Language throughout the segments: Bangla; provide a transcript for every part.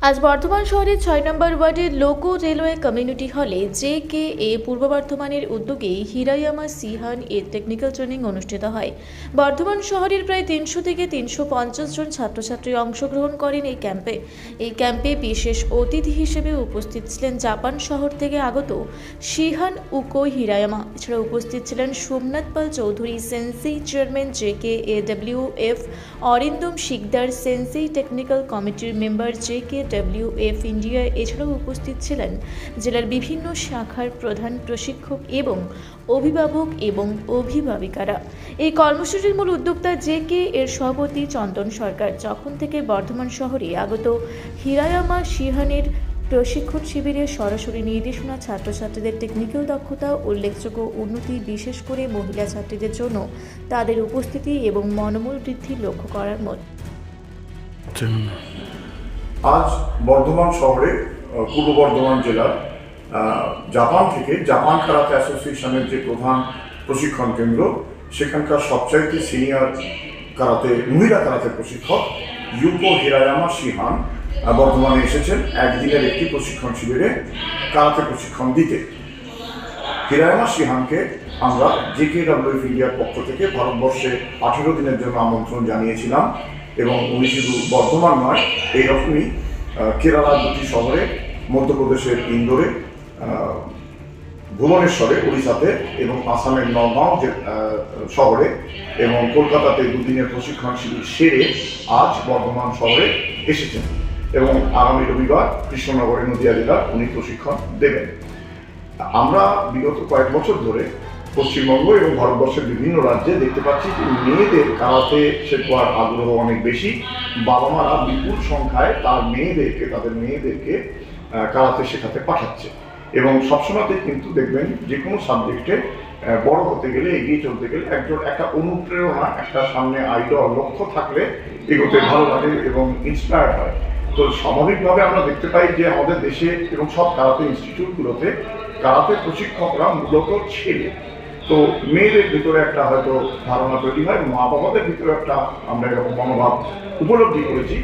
আজ বর্ধমান শহরের ৬ নম্বর ওয়ার্ডের লোকো রেলওয়ে কমিউনিটি হলে JKA পূর্ব বর্ধমানের উদ্যোগে হিরায়ামা সিহান এর টেকনিক্যাল ট্রেনিং অনুষ্ঠিত হয়। বর্ধমান শহরের প্রায় ৩০০ থেকে ৩৫০ জন ছাত্রছাত্রী অংশগ্রহণ করেন এই ক্যাম্পে বিশেষ অতিথি হিসেবে উপস্থিত ছিলেন জাপান শহর থেকে আগত সিহান উকো হিরায়ামা। এছাড়া উপস্থিত ছিলেন সোমনাথ পাল Chowdhury, সেন্সেই chairman JKAWF, Arindam Sikdar, সেন্সেই technical কমিটির মেম্বার JKWF ইন্ডিয়া। এছাড়াও উপস্থিত ছিলেন জেলার বিভিন্ন শাখার প্রধান প্রশিক্ষক এবং অভিভাবক এবং অভিভাবিকারা। এই কর্মসূচির মূল উদ্যোক্তা JK এর সভাপতি চন্দন সরকার। যখন থেকে বর্ধমান শহরে আগত হিরায়ামা সিহানের প্রশিক্ষণ শিবিরে সরাসরি নির্দেশনা ছাত্রছাত্রীদের টেকনিক্যাল দক্ষতা উল্লেখযোগ্য উন্নতি, বিশেষ করে মহিলা ছাত্রীদের জন্য তাদের উপস্থিতি এবং মনোবল বৃদ্ধি লক্ষ্য করার মতো। আজ বর্ধমান শহরে পূর্ব বর্ধমান জেলার জাপান কারাতে অ্যাসোসিয়েশনের যে প্রধান প্রশিক্ষণ কেন্দ্র, সেখানকার সবচাইতে সিনিয়র মহিলা কারাতে প্রশিক্ষক ইউকো হিরায়ামা সিহান বর্ধমানে এসেছেন একদিনের একটি প্রশিক্ষণ শিবিরে কারাতে প্রশিক্ষণ দিতে। হিরায়ামা সিহানকে আমরা JKWF ইন্ডিয়ার পক্ষ থেকে ভারতবর্ষে 18 দিনের জন্য আমন্ত্রণ জানিয়েছিলাম এবং উনি শুধু বর্ধমান নয়, এইরকমই কেরালার দুটি শহরে, মধ্যপ্রদেশের ইন্দোরে, ভুবনেশ্বরে, উড়িষ্যাতে এবং আসামের নগাঁও শহরে এবং কলকাতাতে দুদিনের প্রশিক্ষণ শিবির সেরে আজ বর্ধমান শহরে এসেছেন এবং আগামী রবিবার কৃষ্ণনগরে নদিয়া জেলার উনি প্রশিক্ষণ দেবেন। আমরা বিগত কয়েক বছর ধরে পশ্চিমবঙ্গ এবং ভারতবর্ষের বিভিন্ন রাজ্যে দেখতে পাচ্ছি যে মেয়েদের কারাতে শেখার আগ্রহ অনেক বেশি। বাবা মারা বিপুল সংখ্যায় তাদের মেয়েদেরকে কারাতে শেখাতে পাঠাচ্ছে এবং সবসময়তেই কিন্তু দেখবেন যে কোনো সাবজেক্টে বড় হতে গেলে, এগিয়ে চলতে গেলে একটা অনুপ্রেরণা, একটা সামনে আইডল, লক্ষ্য থাকলে এগোতে ভালো লাগে এবং ইন্সপায়ার্ড হয়। তো স্বাভাবিকভাবে আমরা দেখতে পাই যে আমাদের দেশে এবং সব কারাতে ইনস্টিটিউটগুলোতে কারাতে প্রশিক্ষকরা মূলত ছেলে। তো মেয়েদের ভিতরে একটা হয়তো ধারণা তৈরি হয়, মা বাবাদের ভিতরে একটা আমরা এরকম মনোভাব উপলব্ধি করেছি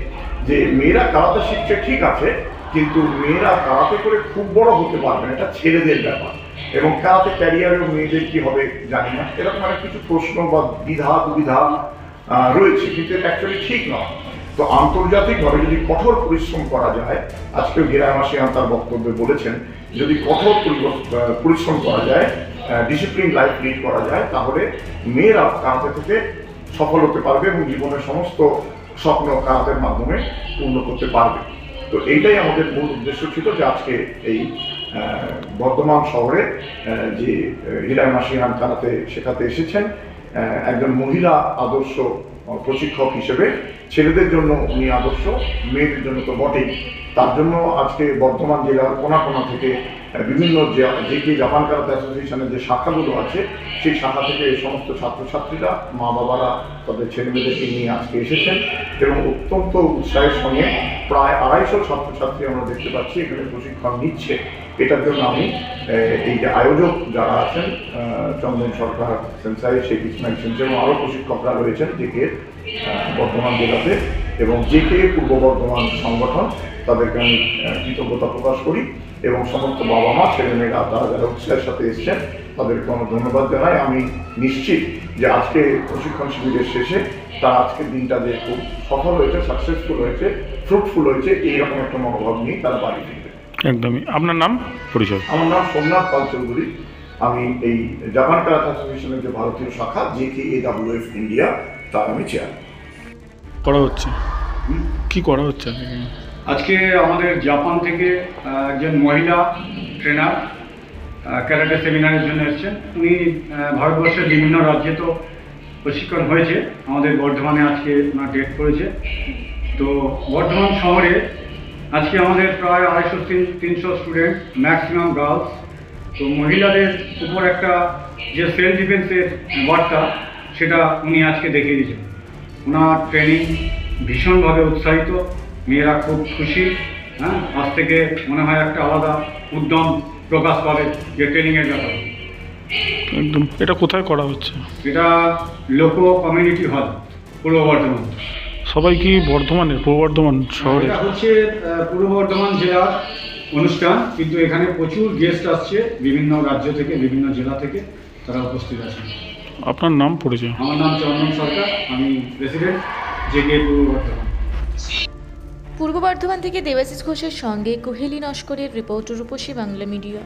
যে মেয়েরা কারাতে শিখছে ঠিক আছে, কিন্তু মেয়েরা কারাতে করে খুব বড় হতে পারবে না, এটা ছেলেদের ব্যাপার। এবং কারাতে ক্যারিয়ারেও মেয়েদের কি হবে জানি না, এরকম একটা কিছু প্রশ্ন বা দুবিধা রয়েছে, কিন্তু এটা অ্যাকচুয়ালি ঠিক নয়। তো আন্তর্জাতিকভাবে যদি কঠোর পরিশ্রম করা যায়, আজকেও হিরায়ামা সিহান তার বক্তব্যে বলেছেন, যদি কঠোর পরিশ্রম করা যায়, ডিসিপ্লিন লাইফ লিড করা যায়, তাহলে মেয়েরা কারাতে থেকে সফল হতে পারবে এবং জীবনের সমস্ত স্বপ্ন কারাতের মাধ্যমে পূর্ণ করতে পারবে। তো এইটাই আমাদের মূল উদ্দেশ্য ছিল যে আজকে এই বর্ধমান শহরে যে হিরায়ামা সিহান কারাতে শেখাতে এসেছেন, একজন মহিলা আদর্শ প্রশিক্ষক হিসেবে ছেলেদের জন্য উনি আদর্শ, মেয়েদের জন্য তো বটেই। তার জন্য আজকে বর্ধমান জেলার কোনা কোনা থেকে বিভিন্ন জাপান কারাতে অ্যাসোসিয়েশনের যে শাখাগুলো আছে, সেই শাখা থেকে এই সমস্ত ছাত্রছাত্রীরা, মা বাবারা তাদের ছেলেমেয়েদেরকে নিয়ে আজকে এসেছেন এবং অত্যন্ত উৎসাহের সঙ্গে প্রায় 250 ছাত্রছাত্রী আমরা দেখতে পাচ্ছি এখানে প্রশিক্ষণ নিচ্ছে। এটার জন্য আমি এই যে আয়োজক যারা আছেন, চন্দন সরকার, সেন্সাই, শেখ ইসমাইল সেন্সাই এবং আরও প্রশিক্ষকরা রয়েছেন JK বর্ধমান জেলাতে এবং JK পূর্ব বর্ধমান সংগঠন, তাদেরকে আমি কৃতজ্ঞতা প্রকাশ করি এবং সমস্ত বাবা মা, ছেলেমেয়েরা তারা যারা উৎসাহের সাথে এসছেন তাদেরকে আমার ধন্যবাদ জানাই। আমি নিশ্চিত যে আজকে প্রশিক্ষণ শিবিরের শেষে তার আজকের দিনটা যে খুব সফল হয়েছে, সাকসেসফুল হয়েছে, ফ্রুটফুল হয়েছে, এইরকম একটা মনোভাব নিয়ে তারা বাড়ি ফিরবে। একদমই। আপনার নাম, পরিচয়? আমার নাম সোমনাথ পাল চৌধুরী। আমি এই জাপান কারাতে অ্যাসোসিয়েশনের যে ভারতীয় শাখা JKAWF ইন্ডিয়া, তার আমি চেয়ারম্যান। করা হচ্ছে কি করা হচ্ছে আজকে আমাদের জাপান থেকে একজন মহিলা ট্রেনার ক্যারাটে সেমিনারের জন্য এসেছেন। উনি ভারতবর্ষের বিভিন্ন রাজ্যে তো প্রশিক্ষণ হয়েছে, আমাদের বর্ধমানে আজকে ওনার ডেট পড়েছে। তো বর্ধমান শহরে আজকে আমাদের প্রায় 250-300 স্টুডেন্ট, ম্যাক্সিমাম গার্লস। তো মহিলাদের উপর একটা যে সেলফ ডিফেন্সের বার্তা, সেটা উনি আজকে দেখিয়ে দিয়েছেন। ওনার ট্রেনিং ভীষণভাবে উৎসাহিত, মেয়েরা খুব খুশি। আজ থেকে মনে হয় একটা আলাদা উদ্যম প্রকাশ পাবে যে ট্রেনিংয়ের ব্যাপারে। একদম। এটা কোথায় করা হচ্ছে? এটা লোকো কমিউনিটি হল, পূর্ব বর্ধমান। সবাই কি বর্ধমানের, পূর্ব বর্ধমান শহরে? এটা হচ্ছে পূর্ব বর্ধমান জেলার অনুষ্ঠান, কিন্তু এখানে প্রচুর গেস্ট আসছে বিভিন্ন রাজ্য থেকে, বিভিন্ন জেলা থেকে তারা উপস্থিত আছেন। আপনার নাম পরিচয়? আমার নাম চন্দন সরকার, আমি প্রেসিডেন্ট জেকে পূর্ব বর্ধমান। পূর্ব বর্ধমান থেকে দেবাশিস ঘোষের সঙ্গে কোহেলি নস্করের রিপোর্ট, রূপসী বাংলা মিডিয়া।